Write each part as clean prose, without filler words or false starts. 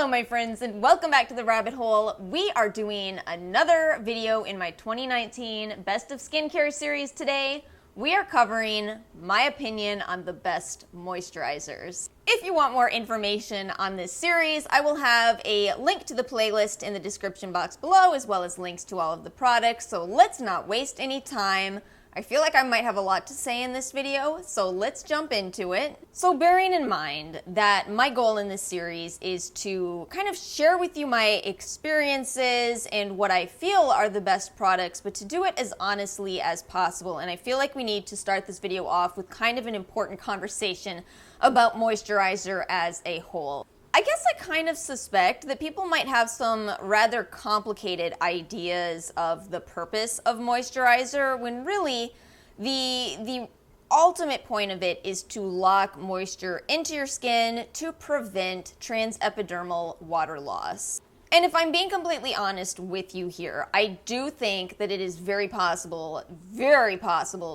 Hello my friends and welcome back to the rabbit hole. We are doing another video in my 2019 Best of Skincare series today. We are covering my opinion on the best moisturizers. If you want more information on this series, I will have a link to the playlist in the description box below, as well as links to all of the products, so let's not waste any time. I feel like I might have a lot to say in this video, so let's jump into it. So bearing in mind that my goal in this series is to kind of share with you my experiences and what I feel are the best products, but to do it as honestly as possible, and I feel like we need to start this video off with kind of an important conversation about moisturizer as a whole. I guess I kind of suspect that people might have some rather complicated ideas of the purpose of moisturizer, when really the ultimate point of it is to lock moisture into your skin to prevent transepidermal water loss. And if I'm being completely honest with you here, I do think that it is very possible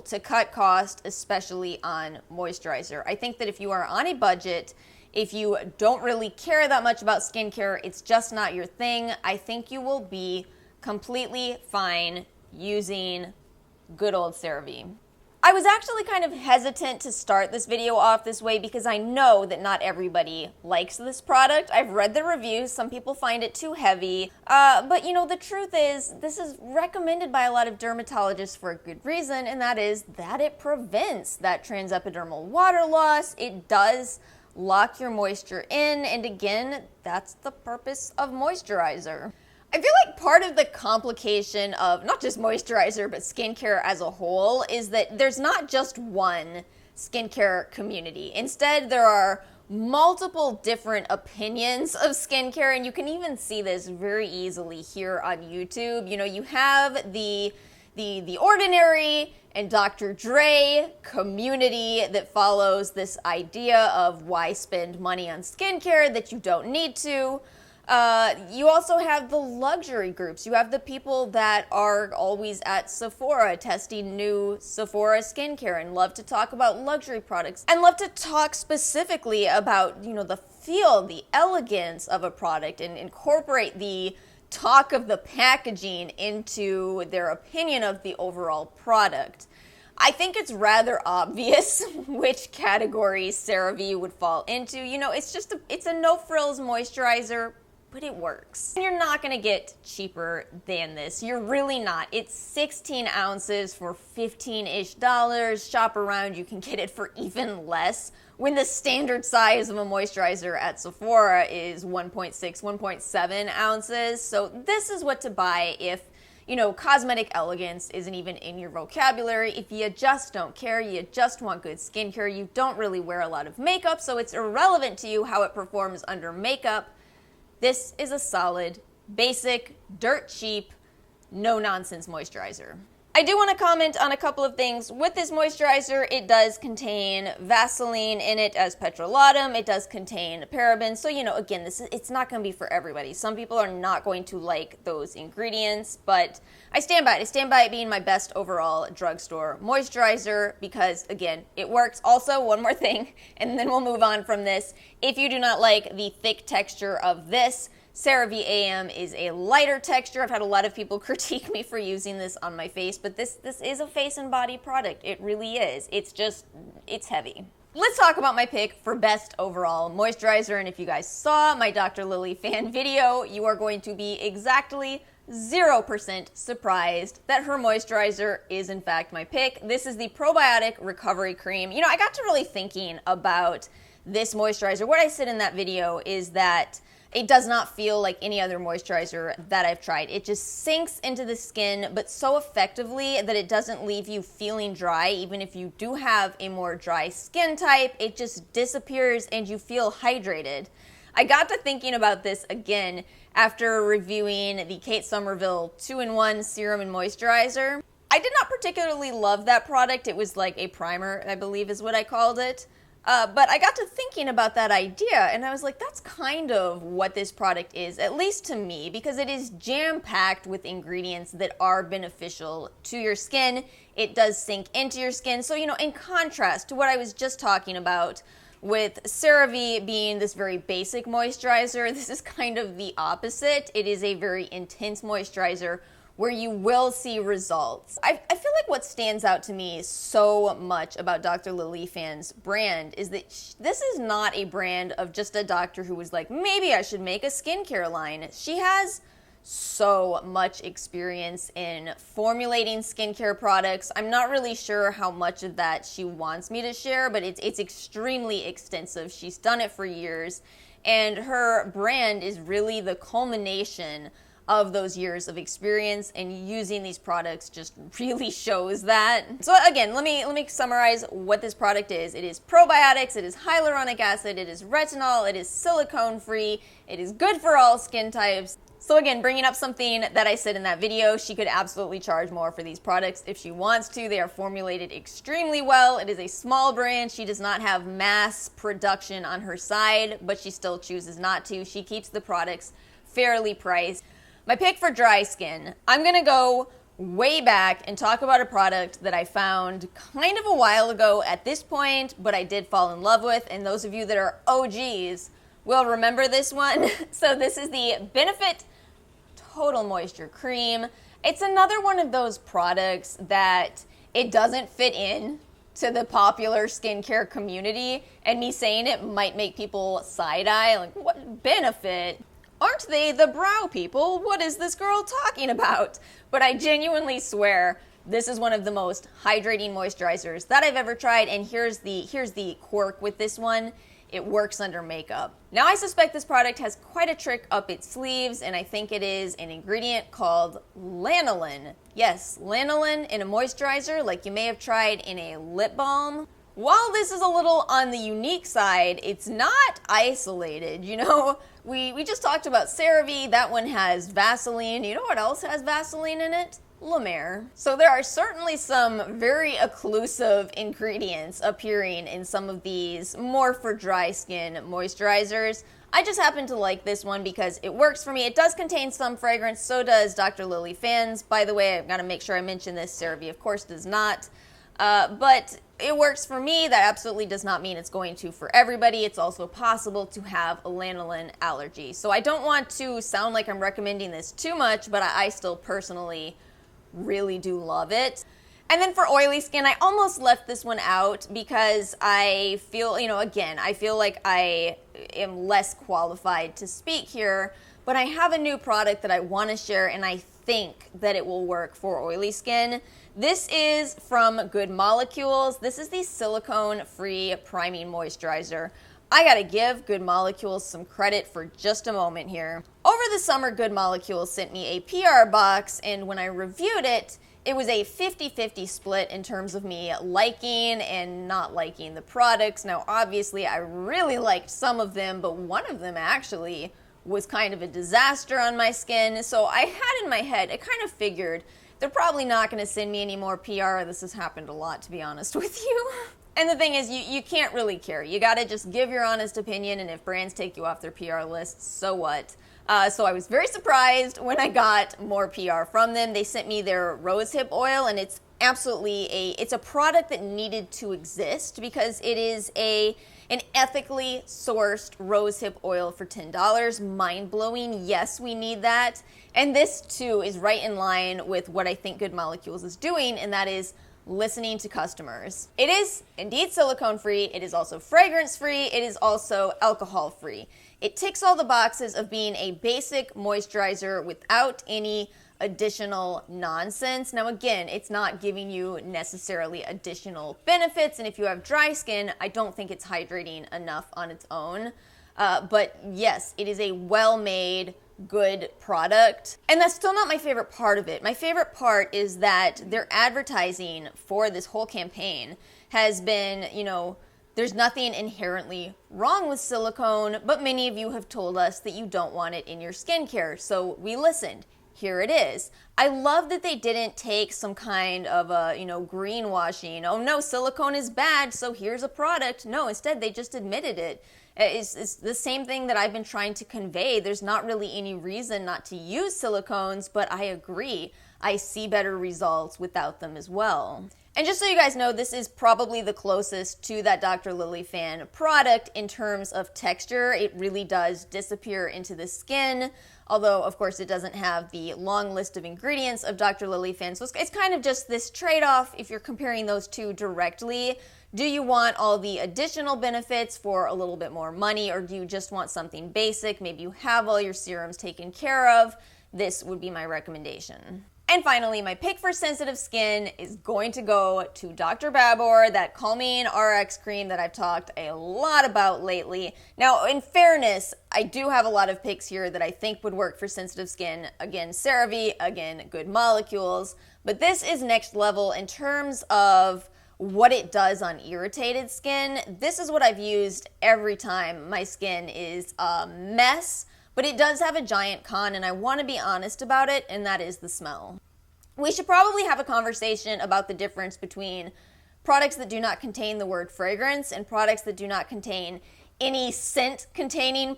to cut cost, especially on moisturizer. I think that if you are on a budget, if you don't really care that much about skincare, it's just not your thing, I think you will be completely fine using good old CERAVE. I was actually kind of hesitant to start this video off this way because I know that not everybody likes this product. I've read the reviews, some people find it too heavy, but you know, the truth is, this is recommended by a lot of dermatologists for a good reason, and that is that it prevents that transepidermal water loss. It does lock your moisture in, and again, that's the purpose of moisturizer. I feel like part of the complication of not just moisturizer, but skincare as a whole is that there's not just one skincare community. Instead, there are multiple different opinions of skincare, and you can even see this very easily here on YouTube. You know, you have the ordinary and Dr. Dre community that follows this idea of why spend money on skincare that you don't need to. You also have the luxury groups. You have the people that are always at Sephora testing new Sephora skincare and love to talk about luxury products and love to talk specifically about, you know, the feel, the elegance of a product and incorporate the talk of the packaging into their opinion of the overall product. I think it's rather obvious which category CeraVe would fall into. You know, it's a no-frills moisturizer, but it works. And you're not gonna get cheaper than this. You're really not. It's 16 ounces for $15-ish. Shop around, you can get it for even less, when the standard size of a moisturizer at Sephora is 1.6, 1.7 ounces. So this is what to buy if, you know, cosmetic elegance isn't even in your vocabulary. If you just don't care, you just want good skincare, you don't really wear a lot of makeup, so it's irrelevant to you how it performs under makeup, this is a solid, basic, dirt cheap, no-nonsense moisturizer. I do want to comment on a couple of things. With this moisturizer, it does contain Vaseline in it as petrolatum. It does contain parabens. So, you know, again, it's not going to be for everybody. Some people are not going to like those ingredients, but I stand by it. I stand by it being my best overall drugstore moisturizer because, again, it works. Also, one more thing, and then we'll move on from this. If you do not like the thick texture of this, CeraVe AM is a lighter texture. I've had a lot of people critique me for using this on my face, but this is a face and body product. It really is. It's heavy. Let's talk about my pick for best overall moisturizer, and if you guys saw my Dr. Lily fan video, you are going to be exactly 0% surprised that her moisturizer is in fact my pick. This is the Probiotic Recovery Cream. You know, I got to really thinking about this moisturizer. What I said in that video is that it does not feel like any other moisturizer that I've tried. It just sinks into the skin, but so effectively that it doesn't leave you feeling dry. Even if you do have a more dry skin type, it just disappears and you feel hydrated. I got to thinking about this again after reviewing the Kate Somerville 2-in-1 Serum and Moisturizer. I did not particularly love that product. It was like a primer, I believe is what I called it. But I got to thinking about that idea, and I was like, that's kind of what this product is, at least to me, because it is jam-packed with ingredients that are beneficial to your skin. It does sink into your skin. So, you know, in contrast to what I was just talking about With CeraVe being this very basic moisturizer, this is kind of the opposite. It is a very intense moisturizer where you will see results. I feel like what stands out to me so much about Dr. Lily Fan's brand is that this is not a brand of just a doctor who was like, maybe I should make a skincare line. She has so much experience in formulating skincare products. I'm not really sure how much of that she wants me to share, but it's extremely extensive. She's done it for years, and her brand is really the culmination of those years of experience, and using these products just really shows that. So again, let me summarize what this product is. It is probiotics, it is hyaluronic acid, it is retinol, it is silicone-free, it is good for all skin types. So again, bringing up something that I said in that video, she could absolutely charge more for these products if she wants to. They are formulated extremely well. It is a small brand. She does not have mass production on her side, but she still chooses not to. She keeps the products fairly priced. My pick for dry skin, I'm gonna go way back and talk about a product that I found kind of a while ago at this point, but I did fall in love with, and those of you that are OGs will remember this one. So this is the Benefit Total Moisture Cream. It's another one of those products that it doesn't fit in to the popular skincare community, and me saying it might make people side-eye, like, what Benefit? Aren't they the brow people? What is this girl talking about? But I genuinely swear this is one of the most hydrating moisturizers that I've ever tried, and here's the quirk with this one. It works under makeup. Now I suspect this product has quite a trick up its sleeves, and I think it is an ingredient called lanolin. Yes, lanolin in a moisturizer like you may have tried in a lip balm. While this is a little on the unique side, it's not isolated. You know, we just talked about CeraVe. That one has Vaseline. You know what else has Vaseline in it? La Mer. So there are certainly some very occlusive ingredients appearing in some of these more for dry skin moisturizers. I just happen to like this one because it works for me. It does contain some fragrance, so does Dr. Lily Fan's. By the way, I've got to make sure I mention this. CeraVe, of course, does not. But it works for me. That absolutely does not mean it's going to for everybody. It's also possible to have a lanolin allergy. So I don't want to sound like I'm recommending this too much, but I still personally really do love it. And then for oily skin, I almost left this one out because I feel, again, I feel like I am less qualified to speak here, but I have a new product that I want to share, and I think that it will work for oily skin. This is from Good Molecules. This is the silicone-free priming moisturizer. I gotta give Good Molecules some credit for just a moment here. Over the summer, Good Molecules sent me a PR box, and when I reviewed it, it was a 50-50 split in terms of me liking and not liking the products. Now, obviously, I really liked some of them, but one of them actually was kind of a disaster on my skin. So I had in my head, I kind of figured they're probably not going to send me any more PR. This has happened a lot, to be honest with you. And the thing is, you can't really care. You got to just give your honest opinion, and if brands take you off their PR lists, so what? So I was very surprised when I got more PR from them. They sent me their rosehip oil, and it's absolutely it's a product that needed to exist because it is an ethically sourced rosehip oil for $10. Mind-blowing. Yes, we need that. And this, too, is right in line with what I think Good Molecules is doing, and that is listening to customers. It is indeed silicone-free. It is also fragrance-free. It is also alcohol-free. It ticks all the boxes of being a basic moisturizer without any additional nonsense. Now, again, it's not giving you necessarily additional benefits, and if you have dry skin, I don't think it's hydrating enough on its own. But yes, it is a well-made, good product. And that's still not my favorite part of it. My favorite part is that their advertising for this whole campaign has been, there's nothing inherently wrong with silicone, but many of you have told us that you don't want it in your skincare. So we listened. Here it is. I love that they didn't take some kind of greenwashing. Oh no, silicone is bad, so here's a product. No, instead they just admitted it. It's the same thing that I've been trying to convey. There's not really any reason not to use silicones, but I agree. I see better results without them as well. And just so you guys know, this is probably the closest to that Dr. Lily Fan product in terms of texture. It really does disappear into the skin, although of course it doesn't have the long list of ingredients of Dr. Lily Fan. So it's kind of just this trade-off if you're comparing those two directly. Do you want all the additional benefits for a little bit more money, or do you just want something basic? Maybe you have all your serums taken care of. This would be my recommendation. And finally, my pick for sensitive skin is going to go to Dr. Babor, that Calming RX cream that I've talked a lot about lately. Now, in fairness, I do have a lot of picks here that I think would work for sensitive skin. Again, CERAVE, again, good molecules. But this is next level in terms of what it does on irritated skin. This is what I've used every time my skin is a mess. But it does have a giant con, and I want to be honest about it, and that is the smell. We should probably have a conversation about the difference between products that do not contain the word fragrance and products that do not contain any scent-containing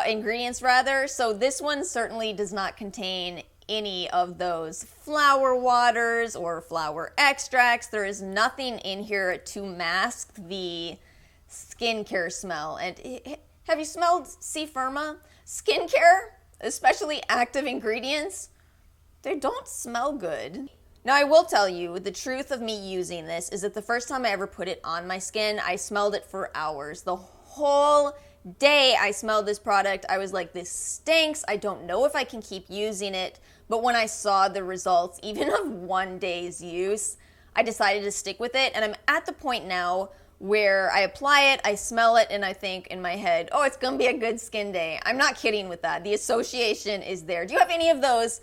ingredients rather. So this one certainly does not contain any of those flower waters or flower extracts. There is nothing in here to mask the skincare smell. And have you smelled C. Firma? Skincare, especially active ingredients, they don't smell good. Now, I will tell you, the truth of me using this is that the first time I ever put it on my skin, I smelled it for hours. The whole day I smelled this product, I was like, this stinks. I don't know if I can keep using it. But when I saw the results, even of 1 day's use, I decided to stick with it. And I'm at the point now where I apply it, I smell it, and I think in my head, oh, it's gonna be a good skin day. I'm not kidding with that. The association is there. Do you have any of those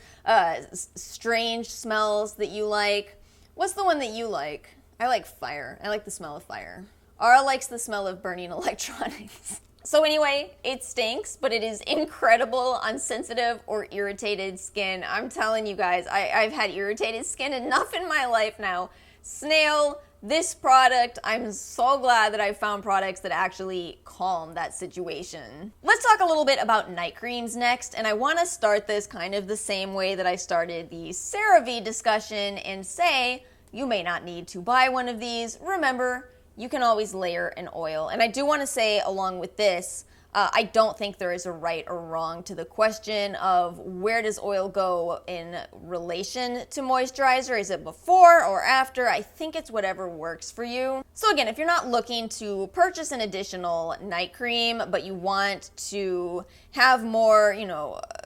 strange smells that you like? What's the one that you like? I like fire. I like the smell of fire. Ara likes the smell of burning electronics. So anyway, it stinks, but it is incredible on sensitive or irritated skin. I'm telling you guys, I've had irritated skin enough in my life now. Snail, this product, I'm so glad that I found products that actually calm that situation. Let's talk a little bit about night creams next, and I want to start this kind of the same way that I started the CeraVe discussion and say, you may not need to buy one of these. Remember, you can always layer an oil. And I do want to say along with this, I don't think there is a right or wrong to the question of where does oil go in relation to moisturizer. Is it before or after? I think it's whatever works for you. So again, if you're not looking to purchase an additional night cream, but you want to have more,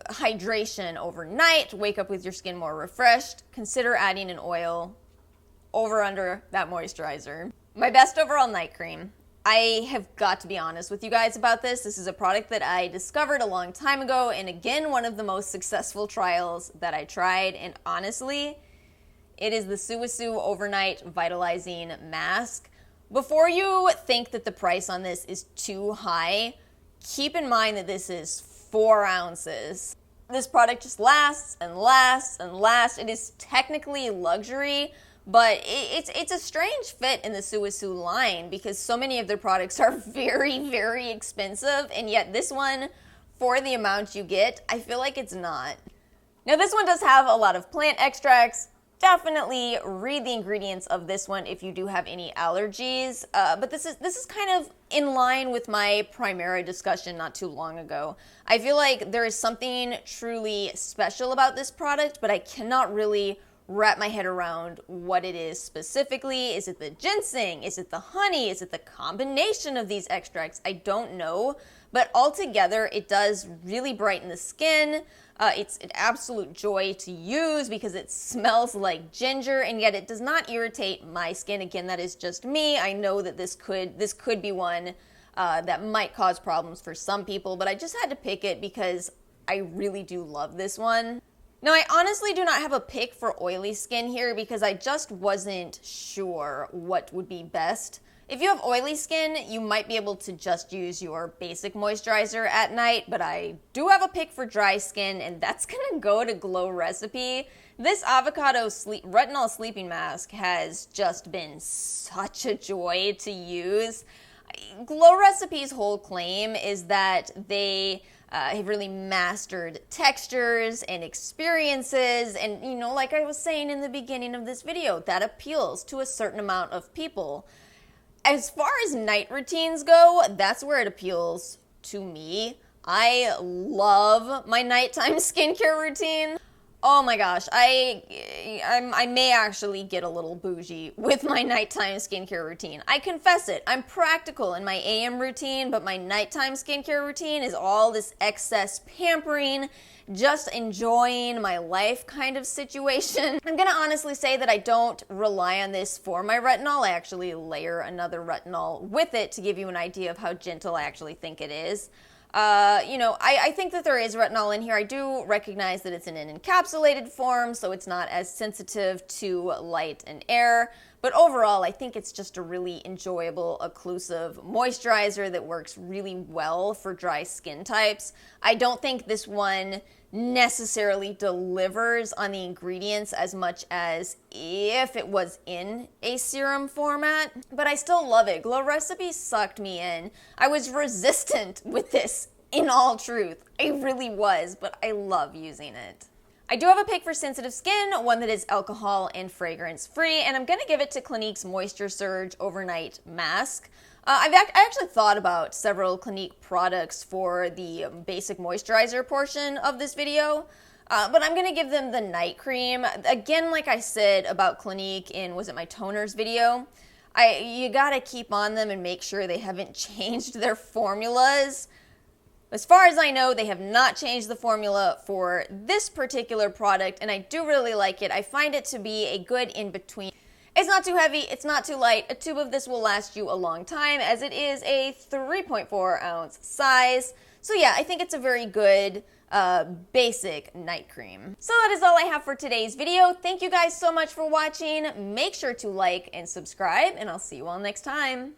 hydration overnight, wake up with your skin more refreshed, consider adding an oil over under that moisturizer. My best overall night cream. I have got to be honest with you guys about this. This is a product that I discovered a long time ago, and again, one of the most successful trials that I tried, and honestly, it is the SULWHASOO Overnight Vitalizing Mask. Before you think that the price on this is too high, keep in mind that this is 4 ounces. This product just lasts and lasts and lasts. It is technically luxury, but it's a strange fit in the SULWHASOO line because so many of their products are very, very expensive, and yet this one, for the amount you get, I feel like it's not. Now this one does have a lot of plant extracts. Definitely read the ingredients of this one if you do have any allergies, but this is kind of in line with my Primera discussion not too long ago. I feel like there is something truly special about this product, but I cannot really wrap my head around what it is specifically. Is it the ginseng? Is it the honey? Is it the combination of these extracts? I don't know, but altogether it does really brighten the skin. It's an absolute joy to use because it smells like ginger, and yet it does not irritate my skin. Again, that is just me. I know that this could be one that might cause problems for some people, but I just had to pick it because I really do love this one. Now, I honestly do not have a pick for oily skin here because I just wasn't sure what would be best. If you have oily skin, you might be able to just use your basic moisturizer at night, but I do have a pick for dry skin, and that's gonna go to Glow Recipe. This avocado retinol sleeping mask has just been such a joy to use. Glow Recipe's whole claim is that they have really mastered textures and experiences, and you know, like I was saying in the beginning of this video, that appeals to a certain amount of people. As far as night routines go, that's where it appeals to me. I love my nighttime skincare routine. Oh my gosh, I may actually get a little bougie with my nighttime skincare routine. I confess it, I'm practical in my AM routine, but my nighttime skincare routine is all this excess pampering, just enjoying my life kind of situation. I'm gonna honestly say that I don't rely on this for my retinol. I actually layer another retinol with it to give you an idea of how gentle I actually think it is. You know, I think that there is retinol in here. I do recognize that it's in an encapsulated form, so it's not as sensitive to light and air. But overall, I think it's just a really enjoyable, occlusive moisturizer that works really well for dry skin types. I don't think this one necessarily delivers on the ingredients as much as if it was in a serum format, but I still love it. Glow Recipe sucked me in. I was resistant with this, in all truth. I really was, but I love using it. I do have a pick for sensitive skin, one that is alcohol and fragrance free, and I'm going to give it to Clinique's Moisture Surge Overnight Mask. I actually thought about several Clinique products for the basic moisturizer portion of this video, but I'm going to give them the night cream. Again, like I said about Clinique in, was it my toners video? You got to keep on them and make sure they haven't changed their formulas. As far as I know, they have not changed the formula for this particular product, and I do really like it. I find it to be a good in-between. It's not too heavy, it's not too light. A tube of this will last you a long time, as it is a 3.4 ounce size. So yeah, I think it's a very good basic night cream. So that is all I have for today's video. Thank you guys so much for watching. Make sure to like and subscribe, and I'll see you all next time.